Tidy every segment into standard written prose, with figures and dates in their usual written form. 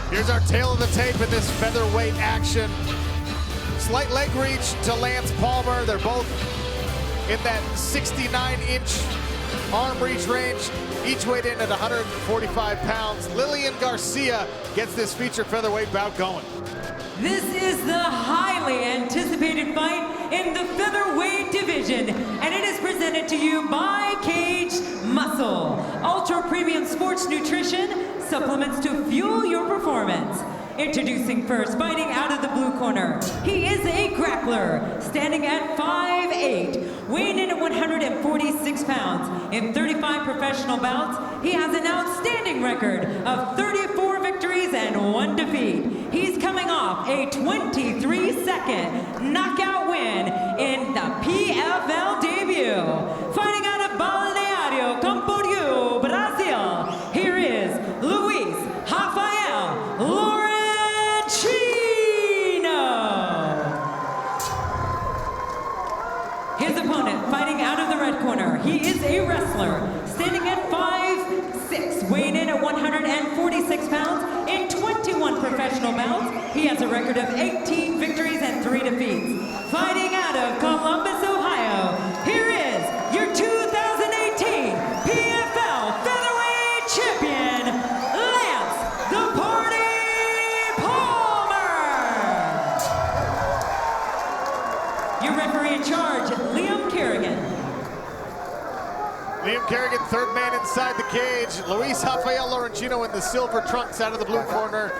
Here's our tail of the tape in this featherweight action. Slight leg reach to Lance Palmer. They're both in that 69-inch arm reach range. Each weighed in at 145 pounds. Lilian Garcia gets this feature featherweight bout going. This is the highly anticipated fight in the featherweight division, and it is presented to you by Cage Muscle, ultra premium sports nutrition, supplements to fuel your performance. Introducing first, fighting out of the blue corner. He is a grappler, standing at 5'8", weighing in at 146 pounds. In 35 professional bouts, he has an outstanding record of 34 victories and 1 defeat. He's coming off a 23-second knockout win in the PFL debut. Fighting out of Balneario Camboriú, Brazil, here is Luis Rafael Laurentino. His opponent, fighting out of the red corner, he is a wrestler, standing at 5'6", weighing in at 146 pounds. In 21 professional bouts, he has a record of 18 victories and 3 defeats. Fighting out of Columbus, Ohio, here is your 2018 PFL featherweight champion, Lance "The Party" Palmer. Your referee in charge, Liam Kerrigan. Liam Kerrigan, third man inside the cage. Luis Rafael Laurentino in the silver trunks out of the blue corner.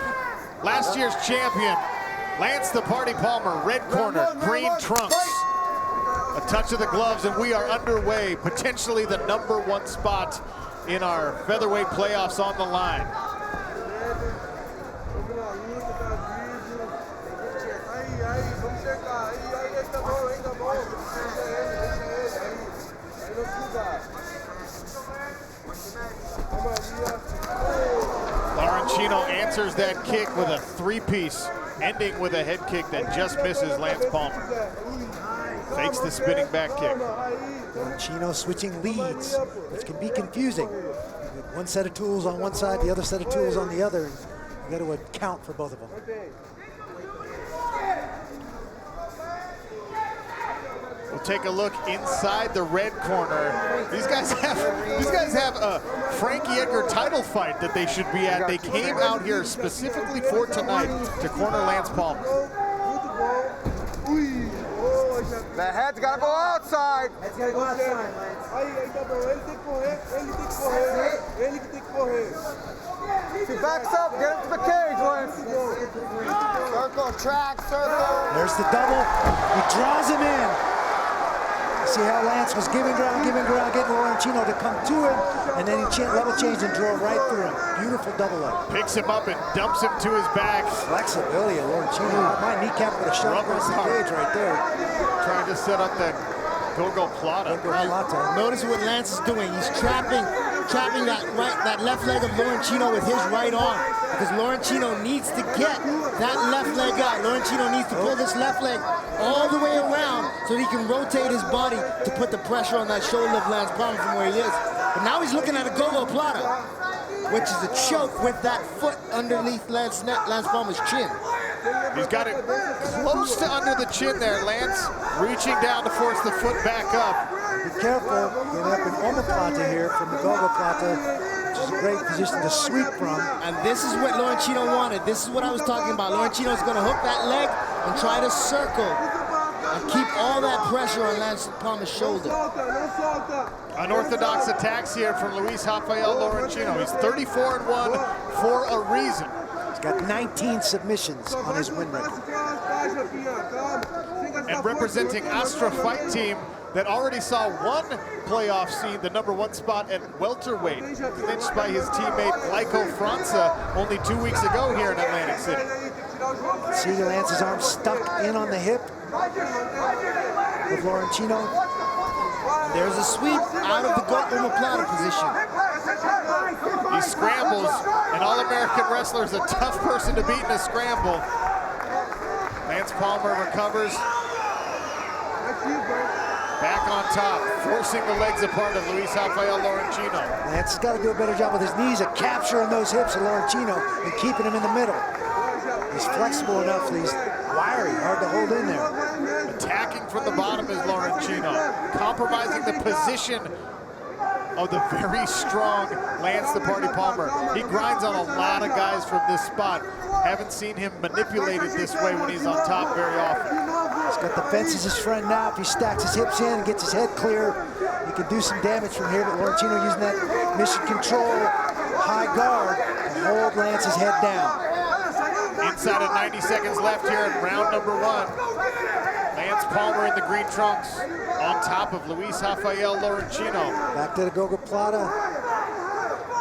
Last year's champion, Lance "The Party" Palmer, red corner, green trunks. A touch of the gloves and we are underway. Potentially the #1 spot in our featherweight playoffs on the line. Laurentino answers that kick with a 3-piece, ending with a head kick that just misses Lance Palmer. Fakes the spinning back kick. Laurentino switching leads, which can be confusing. One set of tools on one side, the other set of tools on the other. You got to account for both of them. We'll take a look inside the red corner. These guys have a Frankie Edgar title fight that they should be at. They came out here specifically for tonight to corner Lance Palmer. The head's gotta go outside. Head's gotta go outside, If he backs up, get him to the cage, Lance. Circle, track, circle. There's the double. He draws him in. See how Lance was giving ground, getting Laurentino to come to him, and then he level changed and drove right through him. Beautiful double leg. Picks him up and dumps him to his back. Flexibility of Laurentino. My kneecap would have shot across the cage right there. Trying to set up that go-go plata. Notice what Lance is doing. He's trapping that left leg of Laurentino with his right arm, because Laurentino needs to get that left leg out. Laurentino needs to pull this left leg all the way around so he can rotate his body to put the pressure on that shoulder of Lance Palmer from where he is. But now he's looking at a go-go plata, which is a choke with that foot underneath Lance Palmer's chin. He's got it close to under the chin there. Lance reaching down to force the foot back up. Be careful, getting up in omoplata here from the go-go plata, which is a great position to sweep from. And this is what Laurentino wanted. This is what I was talking about. Laurentino's going to hook that leg and try to circle and keep all that pressure on Lance Palmer's shoulder. Unorthodox attacks here from Luis Rafael Laurentino. He's 34-1 for a reason. He's got 19 submissions on his win record. And representing Astra Fight Team that already saw one playoff seed, the #1 spot at welterweight, clinched by his teammate Glyco França only 2 weeks ago here in Atlantic City. See Lance's arm stuck in on the hip of Laurentino. There's a sweep out of the omoplata position. He scrambles, an All-American wrestler is a tough person to beat in a scramble. Lance Palmer recovers. Back back on top, forcing the legs apart of Luis Rafael Laurentino. Lance has got to do a better job with his knees of capturing those hips of Laurentino and keeping him in the middle. He's flexible enough, he's wiry, hard to hold in there. Attacking from the bottom is Laurentino, compromising the position of the very strong Lance the Party Palmer. He grinds on a lot of guys from this spot. Haven't seen him manipulated this way when he's on top very often. He's got the fence as his friend now. If he stacks his hips in and gets his head clear, he can do some damage from here, but Laurentino using that mission control, high guard, to hold Lance's head down. Inside of 90 seconds left here in round number 1. Lance Palmer in the green trunks on top of Luis Rafael Laurentino. Back to the gogoplata.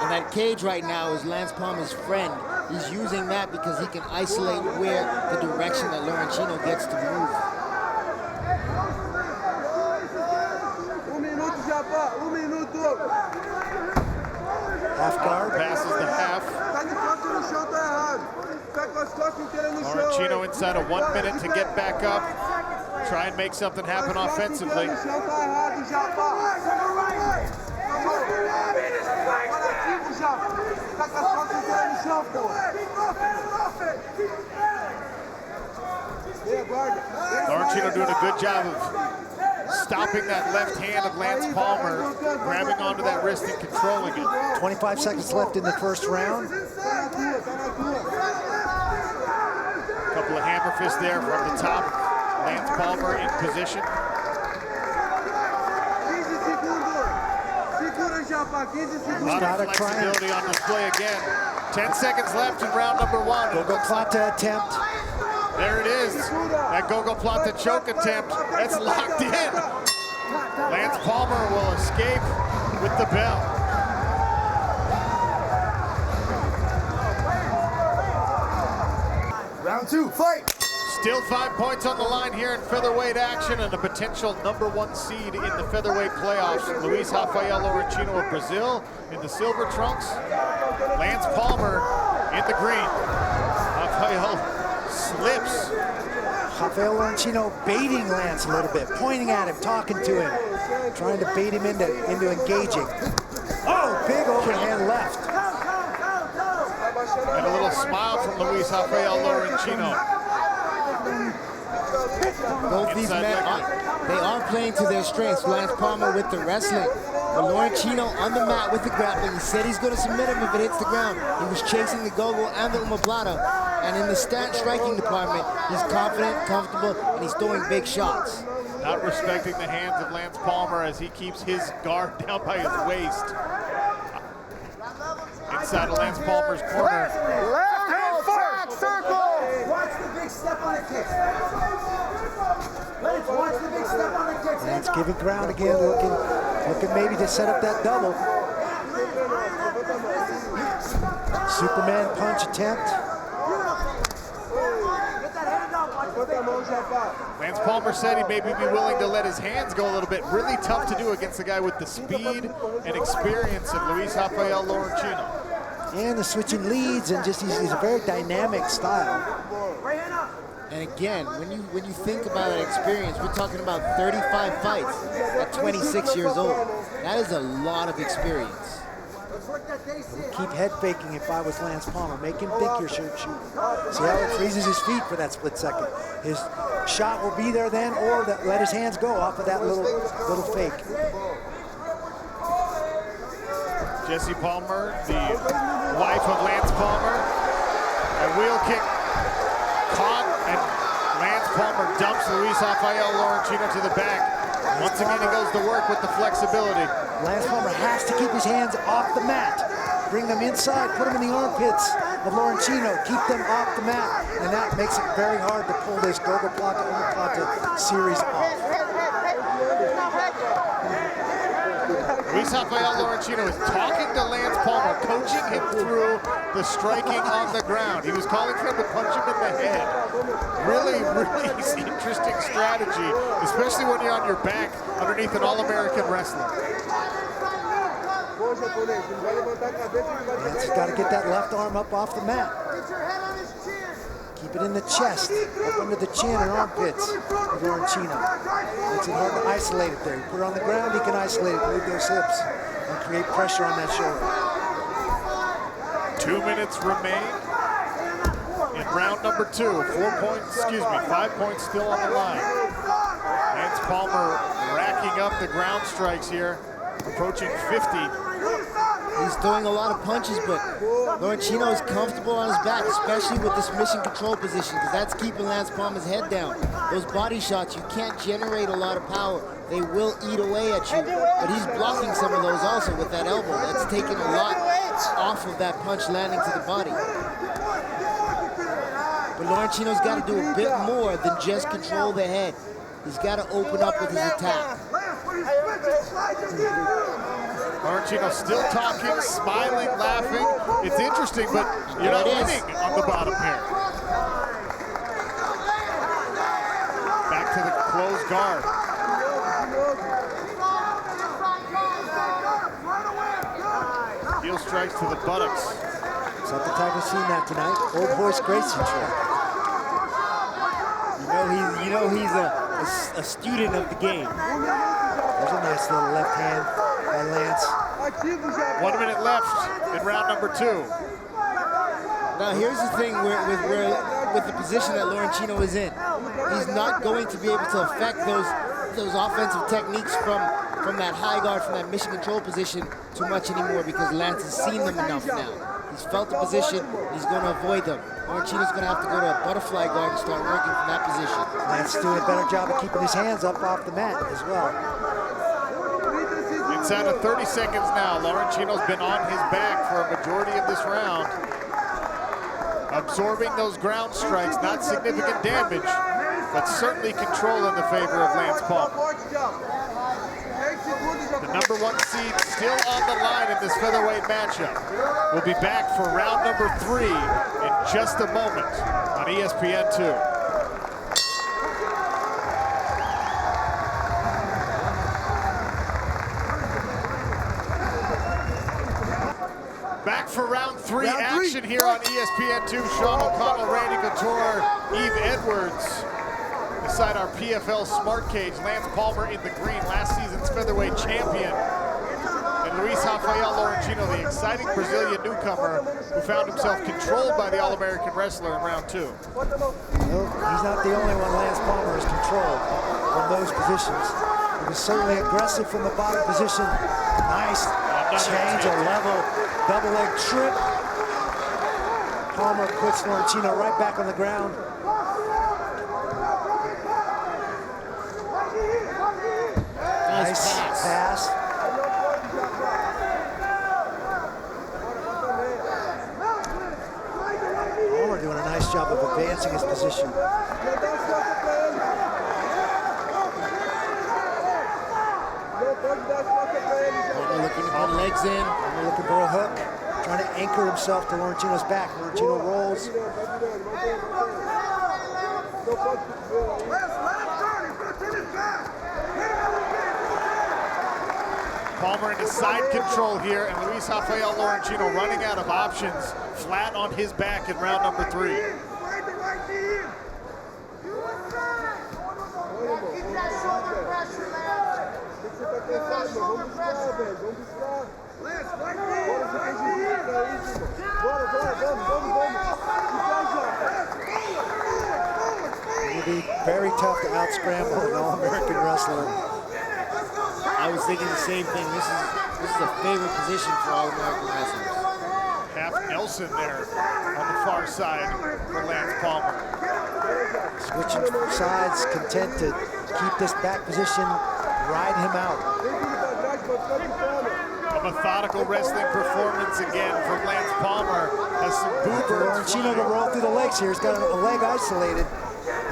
And that cage right now is Lance Palmer's friend. He's using that because he can isolate where the direction that Laurentino gets to move. Half guard. Passes the half. Laurentino inside of 1 minute to get back up. Try and make something happen offensively. Laurentino doing a good job of stopping that left hand of Lance Palmer, grabbing onto that wrist and controlling it. 25 seconds left in the first round. Couple of hammer fists there from the top. Lance Palmer in position. A lot of flexibility on display again. 10 seconds left in round number 1. Gogoplata attempt. There it is. That gogoplata choke attempt. That's locked in. Lance Palmer will escape with the bell. Round 2, fight! Still 5 points on the line here in featherweight action and a potential number 1 seed in the featherweight playoffs. Luis Rafael Laurentino of Brazil in the silver trunks. Lance Palmer in the green. Rafael slips. Rafael Laurentino baiting Lance a little bit, pointing at him, talking to him, trying to bait him into engaging. Oh, big overhand left. And a little smile from Luis Rafael Laurentino. Both these men are playing to their strengths. Lance Palmer with the wrestling, but Laurentino on the mat with the grappling. He said he's going to submit him if it hits the ground. He was chasing the gogo and the omoplata, and in the striking department, he's confident, comfortable, and he's throwing big shots. Not respecting the hands of Lance Palmer as he keeps his guard down by his waist. Inside of Lance Palmer's corner. Left hand track, circle! Watch the big step on the kick. Watch the big step on the kick. Lance giving ground again, looking maybe to set up that double. Superman punch attempt. Lance Palmer said he maybe be willing to let his hands go a little bit. Really tough to do against the guy with the speed and experience of Luis Rafael Laurentino. And the switching leads, and just he's a very dynamic style. And again, when you think about that experience, we're talking about 35 fights at 26 years old. That is a lot of experience. Keep head faking if I was Lance Palmer. Make him think you're shooting. See how it freezes his feet for that split second. His shot will be there then, or let his hands go off of that little fake. Jesse Palmer, the wife of Lance Palmer. A wheel kick caught, and Lance Palmer dumps Luis Rafael Laurentino to the back. Once again, he goes to work with the flexibility. Lance Palmer has to keep his hands off the mat. Bring them inside, put them in the armpits of Laurentino, keep them off the mat, and that makes it very hard to pull this gogoplata omoplata series off. Luis Rafael Laurentino is talking to Lance Palmer, coaching him through the striking on the ground. He was calling for him to punch him in the head. Really, really interesting strategy, especially when you're on your back underneath an All-American wrestler. Lance has got to get that left arm up off the mat. Keep it in the chest, up under the chin and armpits of Laurentino. Makes it hard to isolate it there. You put it on the ground, he can isolate it, move those hips, and create pressure on that shoulder. 2 minutes remain in round number 2. 5 points still on the line. Lance Palmer racking up the ground strikes here, approaching 50. He's throwing a lot of punches, but Laurentino is comfortable on his back, especially with this mission control position, because that's keeping Lance Palmer's head down. Those body shots, you can't generate a lot of power. They will eat away at you, but he's blocking some of those also with that elbow. That's taking a lot off of that punch landing to the body. But Laurentino's got to do a bit more than just control the head. He's got to open up with his attack. Laurentino still talking, smiling, laughing. It's interesting, but you're not winning on the bottom here. Back to the closed guard. Heel strikes to the buttocks. It's not the time we've seen that tonight. Old Horace Gracie trick. You know he's a student of the game. There's a nice little left hand by Lance. 1 minute left in round number 2. Now here's the thing with the position that Laurentino is in. He's not going to be able to affect those offensive techniques from that high guard, from that mission control position too much anymore, because Lance has seen them enough now. He's felt the position, and he's going to avoid them. Laurentino's going to have to go to a butterfly guard and start working from that position. Lance is doing a better job of keeping his hands up off the mat as well. Inside of 30 seconds now, Laurentino's been on his back for a majority of this round. Absorbing those ground strikes, not significant damage, but certainly control in the favor of Lance Palmer. The number 1 seed still on the line in this featherweight matchup. We'll be back for round number 3 in just a moment on ESPN2. Back for round 3 action here on ESPN2. Sean O'Connell, Randy Couture, Yves Edwards. Beside our PFL Smart Cage, Lance Palmer in the green, last season's featherweight champion. And Luis Rafael Laurentino, the exciting Brazilian newcomer who found himself controlled by the All-American wrestler in round 2. No, he's not the only one Lance Palmer has controlled from those positions. He was certainly aggressive from the bottom position. Nice change of level, double leg trip. Palmer puts Laurentino right back on the ground. Nice pass. Palmer doing a nice job of advancing his position. Palmer looking to put legs in. Palmer looking for a hook, trying to anchor himself to Laurentino's back. Laurentino rolls. Palmer into side control here, and Luis Rafael Laurentino running out of options, flat on his back in round number 3. It'll be very tough to out-scramble an All-American wrestler. I was thinking the same thing. This is a favorite position for All-American wrestlers. Half Nelson there on the far side for Lance Palmer. Switching sides, content to keep this back position, ride him out. A methodical wrestling performance again from Lance Palmer. Has some boobers. Laurentino to roll through the legs here. He's got a leg isolated.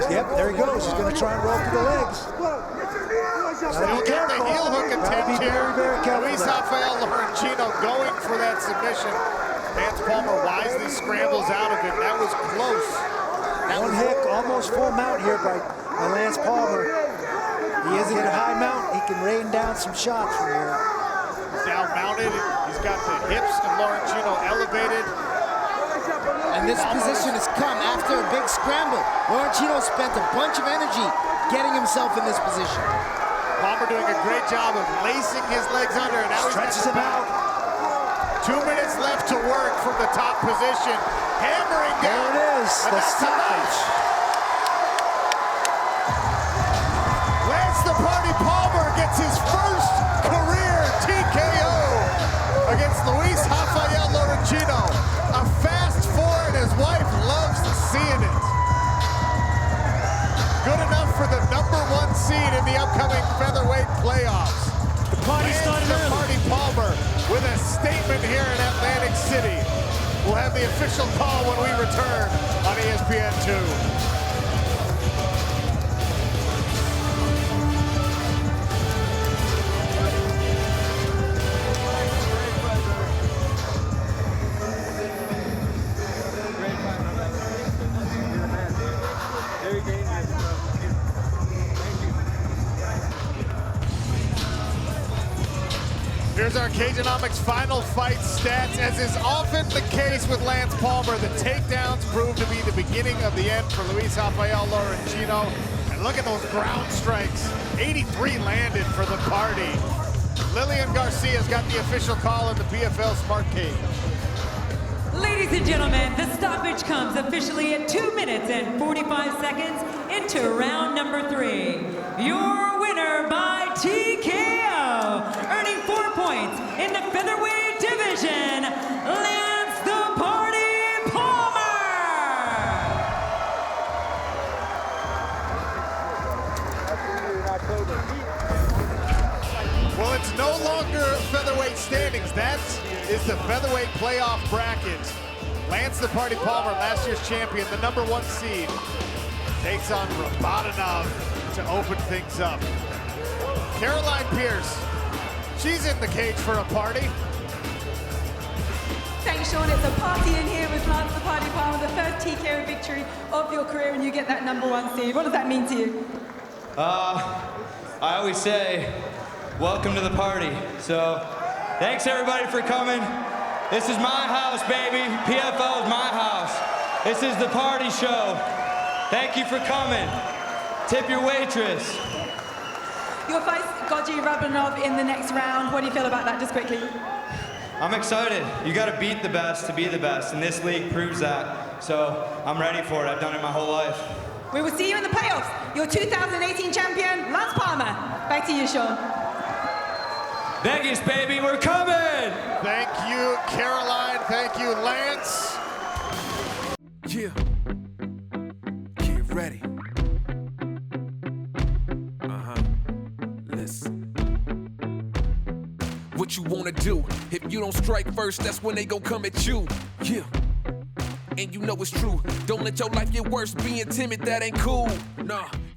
Yep, there he goes. He's going to try and roll through the legs. Still get the heel hook attempt here. Luis Rafael Laurentino going for that submission. Lance Palmer wisely scrambles out of it. That was close. One hit, almost full mount here by Lance Palmer. He is in a high mount. He can rain down some shots from here. He's now mounted. He's got the hips of Laurentino elevated. And this position has come after after a big scramble. Laurentino spent a bunch of energy getting himself in this position. Palmer doing a great job of lacing his legs under, and now Stretches him out. 2 minutes left to work from the top position. Hammering down. There it is, And the that's stoppage. Lance the Party Palmer gets his first career TKO against Luis Rafael Laurentino. A fast four, and his wife loves seeing it. Good enough for the #1 seed in the upcoming featherweight playoffs. The party started The early. Party Palmer with a statement here in Atlantic City. We'll have the official call when we return on ESPN2. Here's our Cageonomics final fight stats. As is often the case with Lance Palmer, the takedowns proved to be the beginning of the end for Luis Rafael Laurentino. And look at those ground strikes. 83 landed for the party. Lillian Garcia's got the official call in the PFL Smart Cage. Ladies and gentlemen, the stoppage comes officially at 2 minutes and 45 seconds into round number 3. Your winner by TKO, earning 4 points in the featherweight division, Lance the Party Palmer. Well, it's no longer featherweight standings. That is the featherweight playoff bracket. Lance the Party Palmer, last year's champion, the #1 seed, takes on Rabadanov to open things up. Caroline Pierce, she's in the cage for a party. Thanks, Sean. It's a party in here with Lance the Party Palmer, the first TKO victory of your career, and you get that #1 seed. What does that mean to you? I always say, welcome to the party. So, thanks everybody for coming. This is my house, baby. PFL is my house. This is the party show. Thank you for coming. Tip your waitress. You'll face Goji Rabanov in the next round. What do you feel about that, just quickly? I'm excited. You got to beat the best to be the best, and this league proves that. So, I'm ready for it. I've done it my whole life. We will see you in the playoffs. Your 2018 champion, Lance Palmer. Back to you, Sean. Vegas, baby, we're coming! Thank you, Caroline. Thank you, Lance. Yeah. Get ready. Listen. What you wanna do? If you don't strike first, that's when they gon' come at you. Yeah. And you know it's true. Don't let your life get worse. Being timid, that ain't cool. Nah.